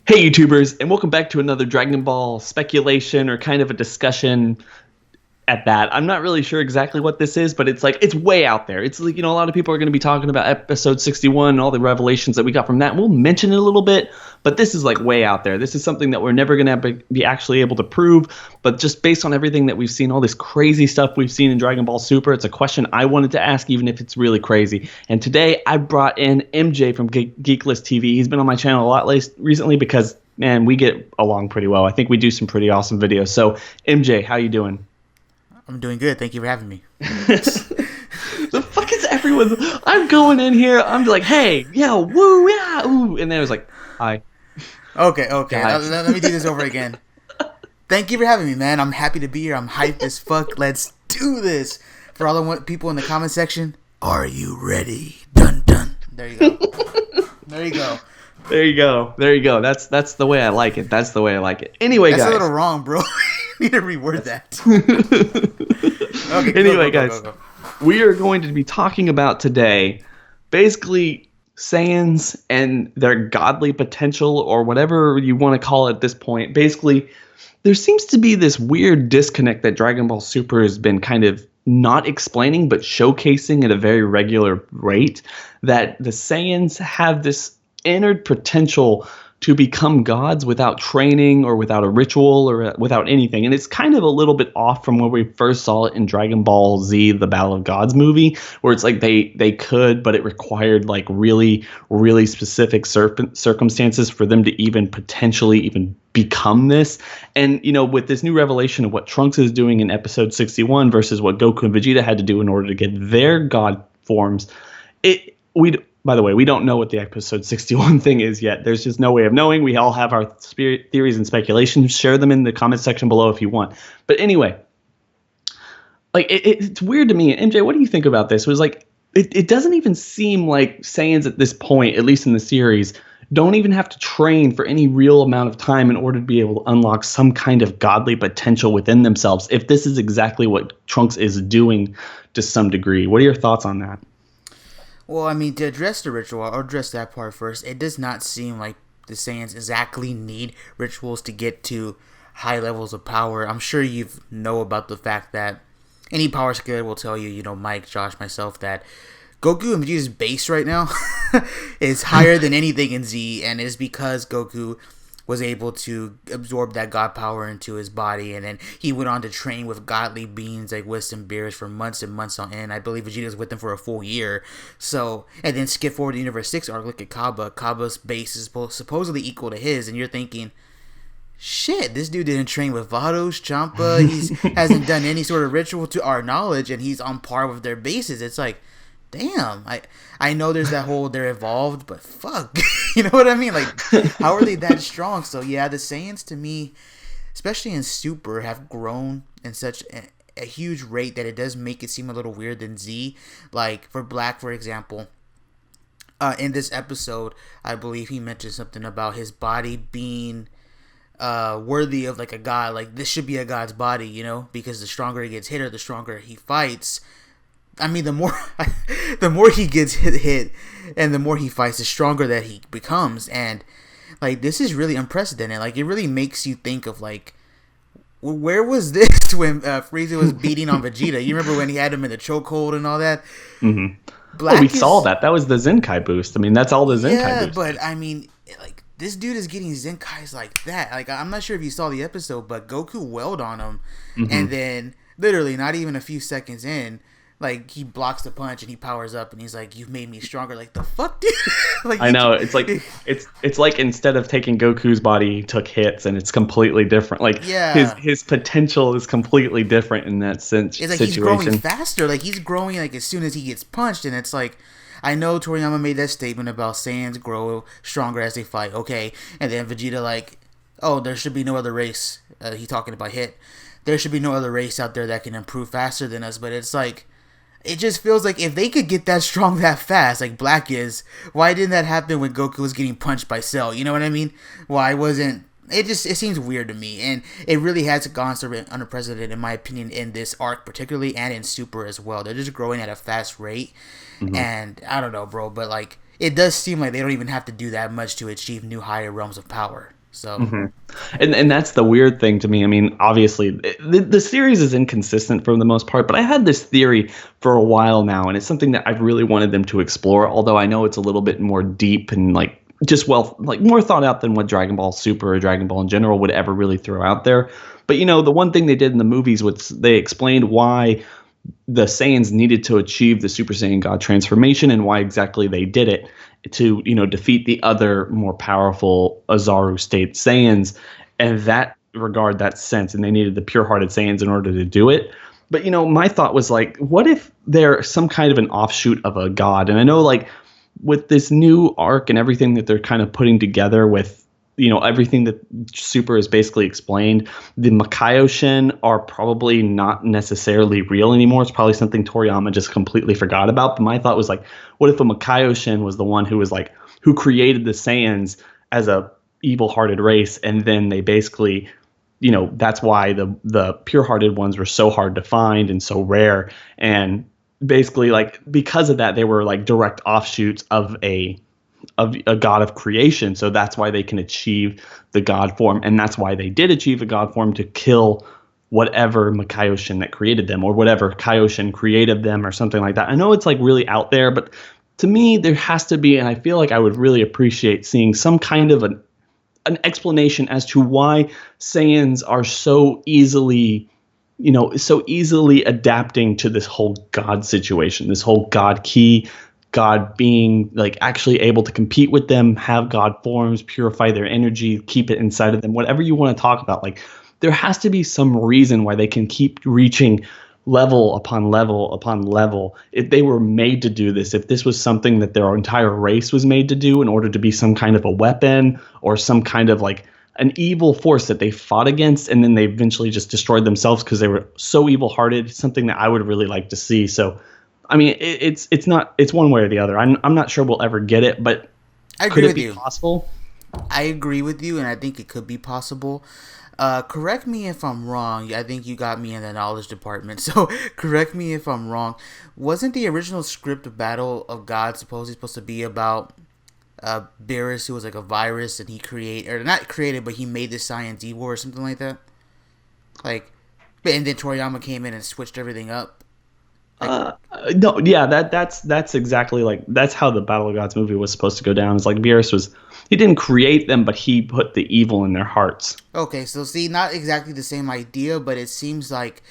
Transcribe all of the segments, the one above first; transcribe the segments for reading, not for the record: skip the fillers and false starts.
Hey YouTubers, and welcome back to another Dragon Ball speculation or kind of a discussion at that. I'm not really sure exactly what this is, but it's way out there. It's like, a lot of people are going to be talking about episode 61 and all the revelations that we got from that. We'll mention it a little bit, but this is like way out there. This is something that we're never going to be actually able to prove, but just based on everything that we've seen, all this crazy stuff we've seen in Dragon Ball Super, it's a question I wanted to ask even if it's really crazy. And today I brought in MJ from Geeklist TV. He's been on my channel a lot recently because man, we get along pretty well. I think we do some pretty awesome videos. So MJ, how you doing? I'm doing good. Thank you for having me. The fuck is everyone? I'm going in here. I'm like, hey, yo, woo, yeah, ooh, and then it was like, hi. Okay. Let me do this over again. Thank you for having me, man. I'm happy to be here. I'm hyped as fuck. Let's do this. For all the people in the comment section, are you ready? Dun dun. There you go. There you go. There you go. That's the way I like it. That's the way I like it. Anyway, that's guys. That's a little wrong, bro. You need to reword that. Okay. Anyway, guys, we are going to be talking about today, basically Saiyans and their godly potential, or whatever you want to call it at this point. Basically, there seems to be this weird disconnect that Dragon Ball Super has been kind of not explaining, but showcasing at a very regular rate, that the Saiyans have this inner potential to become gods without training or without a ritual or without anything. And it's kind of a little bit off from where we first saw it in Dragon Ball Z, the Battle of Gods movie, where it's like they could, but it required like really, really specific circumstances for them to even potentially even become this. And, with this new revelation of what Trunks is doing in episode 61 versus what Goku and Vegeta had to do in order to get their god forms, by the way, we don't know what the episode 61 thing is yet. There's just no way of knowing. We all have our theories and speculations. Share them in the comment section below if you want. But anyway, like it's weird to me. MJ, what do you think about this? It was like it doesn't even seem like Saiyans at this point, at least in the series, don't even have to train for any real amount of time in order to be able to unlock some kind of godly potential within themselves. If this is exactly what Trunks is doing to some degree, what are your thoughts on that? Well, I mean, to address the ritual, I'll address that part first. It does not seem like the Saiyans exactly need rituals to get to high levels of power. I'm sure you know about the fact that any power scaler will tell you, Mike, Josh, myself, that Goku and Vegeta's base right now is higher than anything in Z, and it's because Goku was able to absorb that god power into his body, and then he went on to train with godly beings like Whis and Beerus for months and months on end. I believe Vegeta was with them for a full year. So, and then skip forward to Universe 6 arc, look at Kaba. Kaba's base is supposedly equal to his, and you're thinking, shit, this dude didn't train with Vados, Champa, he hasn't done any sort of ritual to our knowledge, and he's on par with their bases. It's like, damn, I know there's that whole they're evolved, but fuck, you know what I mean? Like, how are they that strong? So yeah, the Saiyans to me, especially in Super, have grown in such a huge rate that it does make it seem a little weird than Z. Like for Black, for example, in this episode, I believe he mentioned something about his body being worthy of like a god. Like this should be a god's body, because the stronger he gets hit or the stronger he fights. I mean, the more he gets hit, and the more he fights, the stronger that he becomes. And like, this is really unprecedented. Like, it really makes you think of like, where was this when Frieza was beating on Vegeta? You remember when he had him in the chokehold and all that? Mm-hmm. We saw that. That was the Zenkai boost. I mean, that's all the Zenkai boost. Yeah, but I mean, like, this dude is getting Zenkais like that. Like, I'm not sure if you saw the episode, but Goku wailed on him, and then literally not even a few seconds in, like, he blocks the punch and he powers up and he's like, "You've made me stronger." Like, the fuck, dude? Like, I know. It's like it's like instead of taking Goku's body, he took hits, and it's completely different. Like, yeah, his potential is completely different in that sense. It's like situation. He's growing faster. Like, he's growing like as soon as he gets punched, and it's like, I know Toriyama made that statement about Saiyans grow stronger as they fight. Okay, and then Vegeta like, "Oh, there should be no other race." He talking about Hit. There should be no other race out there that can improve faster than us. But it's like, it just feels like if they could get that strong that fast, like Black is, why didn't that happen when Goku was getting punched by Cell? You know what I mean? Why wasn't it? It seems weird to me, and it really has gone sort of unprecedented in my opinion in this arc particularly, and in Super as well. They're just growing at a fast rate, and I don't know, bro, but like, it does seem like they don't even have to do that much to achieve new higher realms of power. So hmm and that's the weird thing to me. I mean, obviously, the series is inconsistent for the most part, but I had this theory for a while now, and it's something that I've really wanted them to explore. Although I know it's a little bit more deep and like just like more thought out than what Dragon Ball Super or Dragon Ball in general would ever really throw out there. But the one thing they did in the movies was they explained why the Saiyans needed to achieve the Super Saiyan God transformation and why exactly they did it to, defeat the other more powerful Azaru state Saiyans. And that regard, that sense, and they needed the pure-hearted Saiyans in order to do it. But, my thought was like, what if they're some kind of an offshoot of a god? And I know like with this new arc and everything that they're kind of putting together with everything that Super is basically explained, the Makaioshin are probably not necessarily real anymore. It's probably something Toriyama just completely forgot about. But my thought was like, what if a Makaioshin was the one who was like, who created the Saiyans as a evil-hearted race, and then they basically, that's why the pure-hearted ones were so hard to find and so rare, and basically like because of that they were like direct offshoots of a god of creation. So that's why they can achieve the god form, and that's why they did achieve a god form, to kill whatever Makaioshin that created them, or whatever Kaioshin created them, or something like that. I know it's like really out there, but to me there has to be, and I feel like I would really appreciate seeing some kind of an explanation as to why Saiyans are so easily adapting to this whole god situation, this whole god key, God being like actually able to compete with them, have God forms, purify their energy, keep it inside of them, whatever you want to talk about. Like there has to be some reason why they can keep reaching level upon level upon level. If they were made to do this, if this was something that their entire race was made to do in order to be some kind of a weapon or some kind of like an evil force that they fought against, and then they eventually just destroyed themselves because they were so evil-hearted, something that I would really like to see. So I mean, it's one way or the other. I'm not sure we'll ever get it, but could it be possible? I agree with you, and I think it could be possible. Correct me if I'm wrong. I think you got me in the knowledge department, so correct me if I'm wrong. Wasn't the original script of Battle of Gods supposed to be about Beerus, who was like a virus, and he not created, but he made the Saiyans evil or something like that? Like, and then Toriyama came in and switched everything up. No, yeah, that's exactly like that's how the Battle of Gods movie was supposed to go down. It's like Beerus he didn't create them, but he put the evil in their hearts. Okay, so see, not exactly the same idea, but it seems like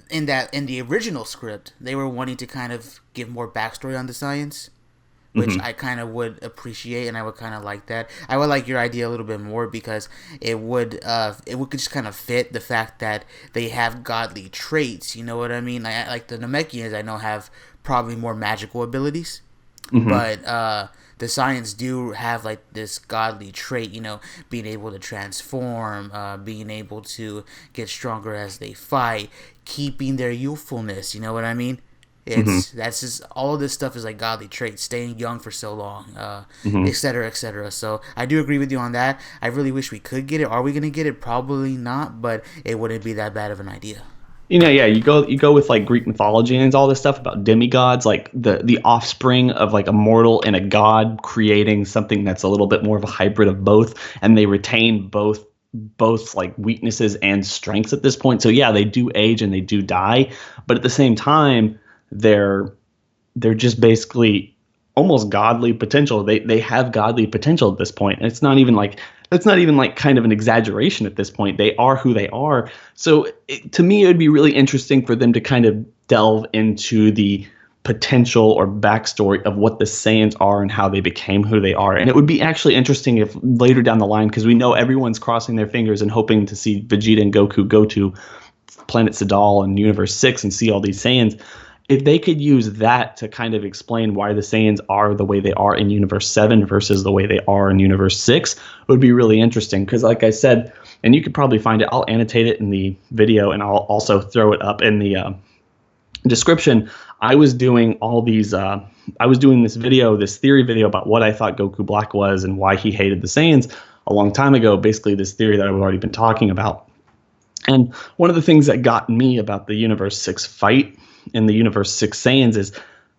in the original script they were wanting to kind of give more backstory on the Saiyans, which I kind of would appreciate, and I would kind of like that. I would like your idea a little bit more because it would just kind of fit the fact that they have godly traits. You know what I mean? Like the Namekians, I know have probably more magical abilities, but the Saiyans do have like this godly trait. Being able to transform, being able to get stronger as they fight, keeping their youthfulness. You know what I mean? That's just all of this stuff is like godly traits, staying young for so long, etc., etc. So I do agree with you on that. I really wish we could get it. Are we gonna get it? Probably not, but it wouldn't be that bad of an idea. Yeah, you go with like Greek mythology and all this stuff about demigods, like the offspring of like a mortal and a god creating something that's a little bit more of a hybrid of both, and they retain both like weaknesses and strengths at this point. So yeah, they do age and they do die, but at the same time they're just basically almost godly potential. They have godly potential at this point, and it's not even like kind of an exaggeration at this point. They are who they are. So to me, it would be really interesting for them to kind of delve into the potential or backstory of what the Saiyans are and how they became who they are. And it would be actually interesting if later down the line, because we know everyone's crossing their fingers and hoping to see Vegeta and Goku go to Planet Sadal and Universe 6 and see all these Saiyans. If they could use that to kind of explain why the Saiyans are the way they are in Universe 7 versus the way they are in Universe 6, would be really interesting. Because like I said, and you could probably find it, I'll annotate it in the video and I'll also throw it up in the description. I was doing this video, this theory video about what I thought Goku Black was and why he hated the Saiyans a long time ago. Basically this theory that I've already been talking about. And one of the things that got me about the Universe 6 fight in the Universe 6 Saiyans is,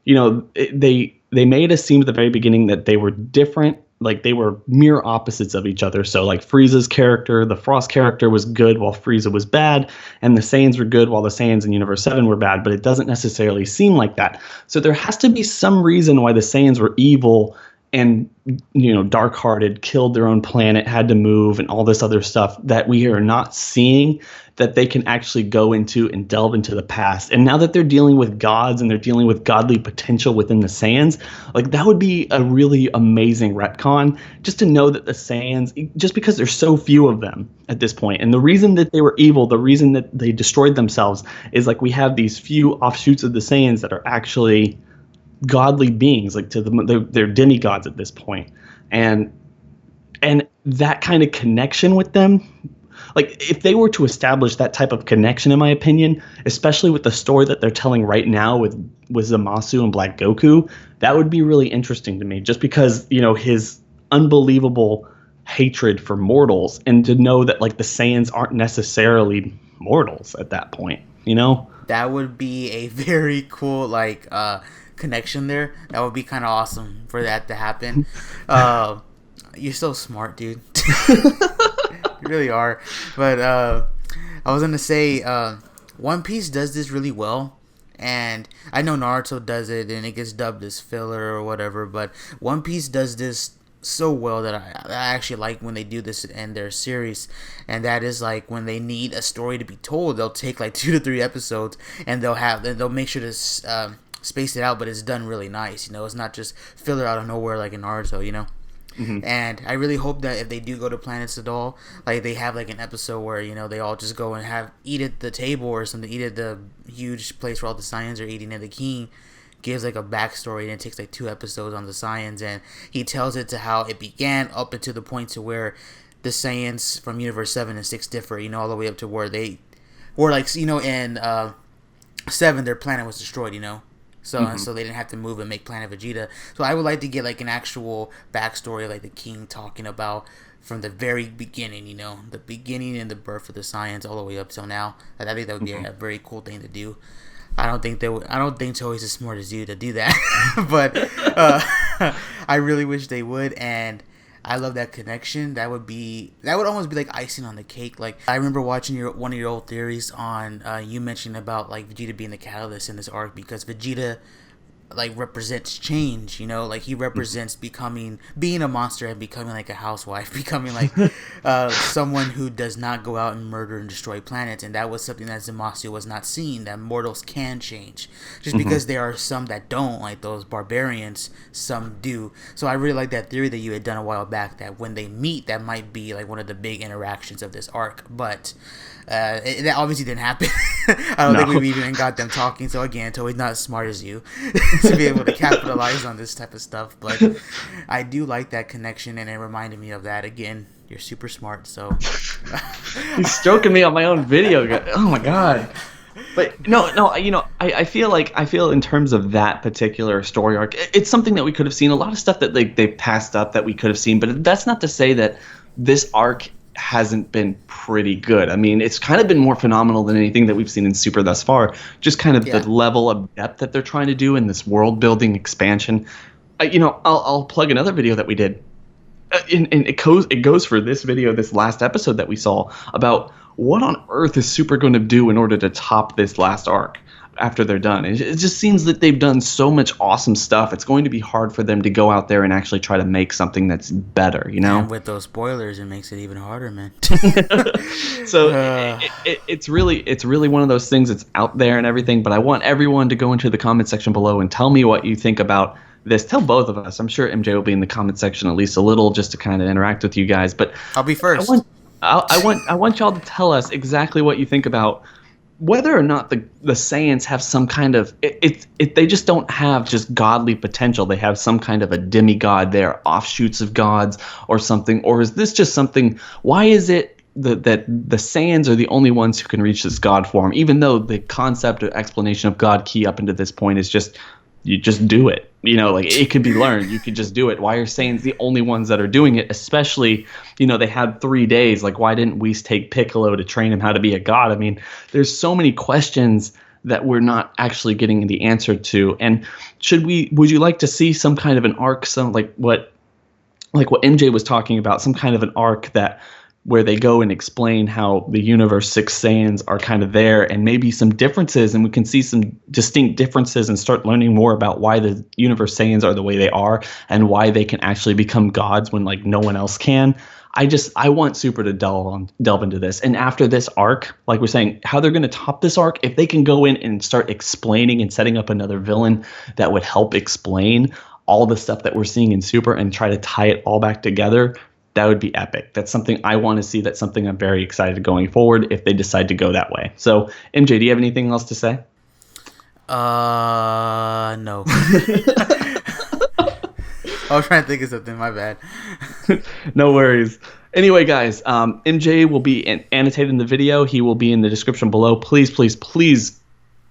they they made us seem at the very beginning that they were different, like they were mirror opposites of each other. So like Frieza's character, the Frost character was good while Frieza was bad, and the Saiyans were good while the Saiyans in Universe 7 were bad, but it doesn't necessarily seem like that. So there has to be some reason why the Saiyans were evil and, you know, dark-hearted, killed their own planet, had to move, and all this other stuff that we are not seeing, that they can actually go into and delve into the past. And now that they're dealing with gods and they're dealing with godly potential within the Saiyans, like that would be a really amazing retcon, just to know that the Saiyans, just because there's so few of them at this point, and the reason that they were evil, the reason that they destroyed themselves, is like we have these few offshoots of the Saiyans that are actually godly beings, like they're demigods at this point, and that kind of connection with them, like if they were to establish that type of connection, in my opinion, especially with the story that they're telling right now with Zamasu and Black Goku, that would be really interesting to me, just because, you know, his unbelievable hatred for mortals, and to know that like the Saiyans aren't necessarily mortals at that point, you know? That would be a very cool like connection there. That would be kind of awesome for that to happen. You're so smart, dude. You really are. But I was gonna say One Piece does this really well, and I know Naruto does it and it gets dubbed as filler or whatever, but One Piece does this so well that I actually like when they do this in their series. And that is like when they need a story to be told, they'll take like 2 to 3 episodes and they'll make sure to space it out, but it's done really nice, you know. It's not just filler out of nowhere like in Naruto, you know. Mm-hmm. And I really hope that if they do go to Planet Sadal, like they have like an episode where, you know, they all just go and eat at the table or something, eat at the huge place where all the Saiyans are eating, and the king gives like a backstory, and it takes like 2 episodes on the Saiyans, and he tells it to how it began up into the point to where the Saiyans from Universe 7 and 6 differ, you know, all the way up to where they were like, you know, in 7 their planet was destroyed, you know. So so they didn't have to move and make Planet Vegeta. So I would like to get like an actual backstory, like the king talking about from the very beginning, you know, the beginning and the birth of the Saiyans all the way up till now. I think that would be a very cool thing to do. I don't think Toei's as smart as you to do that, but I really wish they would, and I love that connection. That would almost be like icing on the cake. Like I remember watching one of your old theories on you mentioned about like Vegeta being the catalyst in this arc, because Vegeta like represents change, you know, like he represents being a monster and becoming like a housewife, becoming like someone who does not go out and murder and destroy planets. And that was something that Zamasu was not seeing, that mortals can change, just because there are some that don't, like those barbarians, some do. So I really like that theory that you had done a while back, that when they meet, that might be like one of the big interactions of this arc. But that obviously didn't happen. I don't think we even got them talking. So again, Toei's not as smart as you to be able to capitalize on this type of stuff. But I do like that connection, and it reminded me of that. Again, you're super smart. So he's stroking me on my own video. Oh my god. But no, you know, I feel in terms of that particular story arc, it's something that we could have seen. A lot of stuff that they passed up that we could have seen, but that's not to say that this arc hasn't been pretty good. I mean, it's kind of been more phenomenal than anything that we've seen in Super thus far. Just kind of the level of depth that they're trying to do in this world building expansion. You know, I'll plug another video that we did, and it goes for this video, this last episode that we saw, about what on earth is Super going to do in order to top this last arc after they're done. It just seems that they've done so much awesome stuff. It's going to be hard for them to go out there and actually try to make something that's better, you know? And with those spoilers, it makes it even harder, man. So it's really one of those things that's out there and everything, but I want everyone to go into the comment section below and tell me what you think about this. Tell both of us. I'm sure MJ will be in the comment section at least a little, just to kind of interact with you guys, but I'll be first. I want y'all to tell us exactly what you think about whether or not the Saiyans have some kind of they just don't have just godly potential. They have some kind of a demigod. They're offshoots of gods or something. Or is this just something? Why is it that the Saiyans are the only ones who can reach this god form, even though the concept or explanation of God Ki up until this point is just you just do it. You know, like it could be learned. You could just do it. Why are Saiyans the only ones that are doing it? Especially, you know, they had 3 days. Like, why didn't Whis take Piccolo to train him how to be a god? I mean, there's so many questions that we're not actually getting the answer to. And would you like to see some kind of an arc, like what MJ was talking about, some kind of an arc where they go and explain how the universe 6 Saiyans are kind of there, and maybe some differences, and we can see some distinct differences and start learning more about why the universe Saiyans are the way they are and why they can actually become gods when like no one else can. I want Super to delve into this. And after this arc, like we're saying, how they're going to top this arc, if they can go in and start explaining and setting up another villain that would help explain all the stuff that we're seeing in Super and try to tie it all back together, that would be epic. That's something I want to see. That's something I'm very excited going forward if they decide to go that way. So, MJ, do you have anything else to say? No. I was trying to think of something. My bad. No worries. Anyway, guys, MJ will be annotated in the video. He will be in the description below. Please, please, please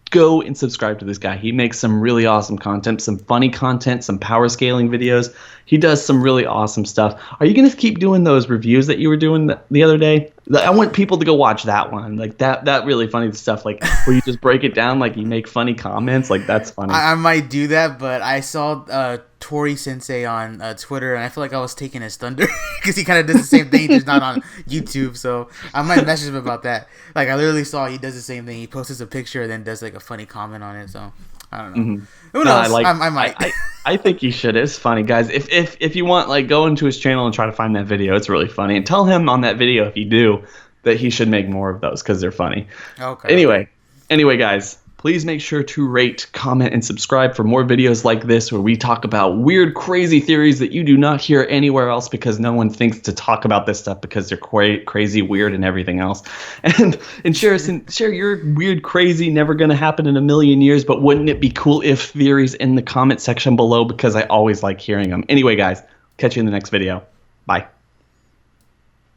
go and subscribe to this guy. He makes some really awesome content, some funny content, some power scaling videos. He does some really awesome stuff. Are you going to keep doing those reviews that you were doing the other day? I want people to go watch that one. Like that really funny stuff, like where you just break it down, like you make funny comments. Like that's funny. I might do that, but I saw Tori Sensei on Twitter, and I feel like I was taking his thunder because he kind of does the same thing, just not on YouTube. So I might message him about that. Like I literally saw he does the same thing. He posts a picture and then does like a funny comment on it. So I don't know. Mm-hmm. Who knows? I might. I think you should. It's funny, guys. If you want, like, go into his channel and try to find that video. It's really funny. And tell him on that video, if you do, that he should make more of those because they're funny. Okay. Anyway, guys, please make sure to rate, comment, and subscribe for more videos like this where we talk about weird, crazy theories that you do not hear anywhere else because no one thinks to talk about this stuff because they're crazy, weird, and everything else. And share your weird, crazy, never going to happen in a million years, but wouldn't it be cool if theories in the comment section below because I always like hearing them. Anyway, guys, catch you in the next video. Bye.